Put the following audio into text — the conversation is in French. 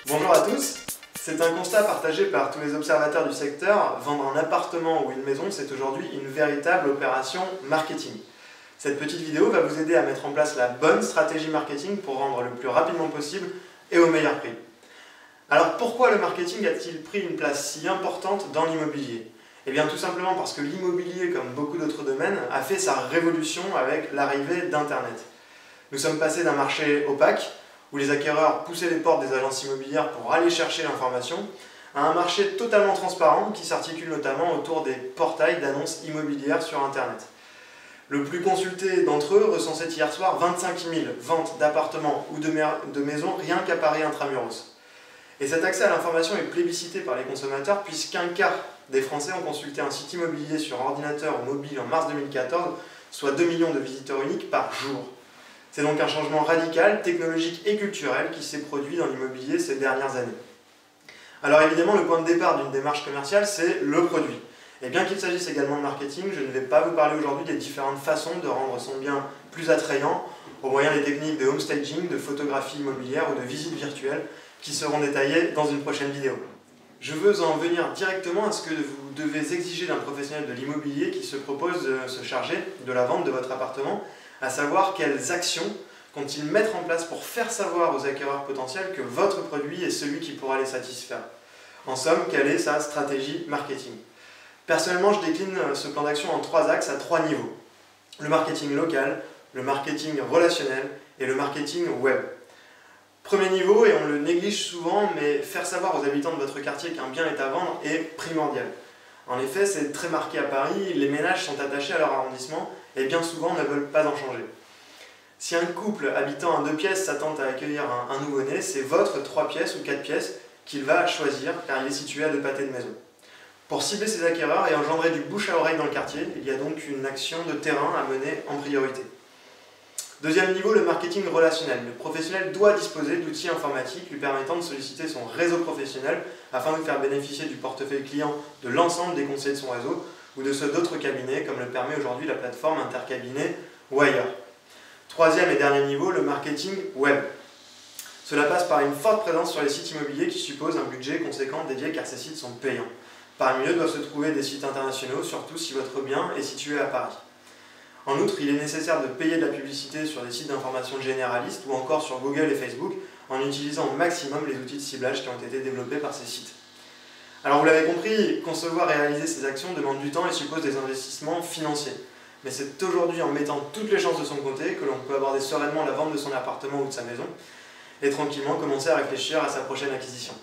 Bonjour à tous. C'est un constat partagé par tous les observateurs du secteur. Vendre un appartement ou une maison, c'est aujourd'hui une véritable opération marketing. Cette petite vidéo va vous aider à mettre en place la bonne stratégie marketing pour vendre le plus rapidement possible et au meilleur prix. Alors pourquoi le marketing a-t-il pris une place si importante dans l'immobilier? Eh bien tout simplement parce que l'immobilier, comme beaucoup d'autres domaines, a fait sa révolution avec l'arrivée d'Internet. Nous sommes passés d'un marché opaque, où les acquéreurs poussaient les portes des agences immobilières pour aller chercher l'information, à un marché totalement transparent qui s'articule notamment autour des portails d'annonces immobilières sur Internet. Le plus consulté d'entre eux recensait hier soir 25 000 ventes d'appartements ou de maisons rien qu'à Paris intramuros. Et cet accès à l'information est plébiscité par les consommateurs puisqu'un quart des Français ont consulté un site immobilier sur ordinateur ou mobile en mars 2014, soit 2 millions de visiteurs uniques par jour. C'est donc un changement radical, technologique et culturel qui s'est produit dans l'immobilier ces dernières années. Alors évidemment, le point de départ d'une démarche commerciale, c'est le produit. Et bien qu'il s'agisse également de marketing, je ne vais pas vous parler aujourd'hui des différentes façons de rendre son bien plus attrayant au moyen des techniques de homestaging, de photographie immobilière ou de visite virtuelle qui seront détaillées dans une prochaine vidéo. Je veux en venir directement à ce que vous devez exiger d'un professionnel de l'immobilier qui se propose de se charger de la vente de votre appartement, à savoir quelles actions compte-t-il mettre en place pour faire savoir aux acquéreurs potentiels que votre produit est celui qui pourra les satisfaire. En somme, quelle est sa stratégie marketing? Personnellement, je décline ce plan d'action en 3 axes à 3 niveaux. Le marketing local, le marketing relationnel et le marketing web. Premier niveau, et on le néglige souvent, mais faire savoir aux habitants de votre quartier qu'un bien est à vendre est primordial. En effet, c'est très marqué à Paris, les ménages sont attachés à leur arrondissement et bien souvent ne veulent pas en changer. Si un couple habitant en 2 pièces s'attend à accueillir un nouveau-né, c'est votre 3 pièces ou 4 pièces qu'il va choisir car il est situé à 2 pâtés de maison. Pour cibler ces acquéreurs et engendrer du bouche à oreille dans le quartier, il y a donc une action de terrain à mener en priorité. Deuxième niveau, le marketing relationnel. Le professionnel doit disposer d'outils informatiques lui permettant de solliciter son réseau professionnel afin de faire bénéficier du portefeuille client de l'ensemble des conseillers de son réseau ou de ceux d'autres cabinets, comme le permet aujourd'hui la plateforme Intercabinet ou ailleurs. Troisième et dernier niveau, le marketing web. Cela passe par une forte présence sur les sites immobiliers qui supposent un budget conséquent dédié car ces sites sont payants. Parmi eux doivent se trouver des sites internationaux, surtout si votre bien est situé à Paris. En outre, il est nécessaire de payer de la publicité sur des sites d'information généralistes ou encore sur Google et Facebook en utilisant au maximum les outils de ciblage qui ont été développés par ces sites. Alors vous l'avez compris, concevoir et réaliser ces actions demande du temps et suppose des investissements financiers. Mais c'est aujourd'hui en mettant toutes les chances de son côté que l'on peut aborder sereinement la vente de son appartement ou de sa maison et tranquillement commencer à réfléchir à sa prochaine acquisition.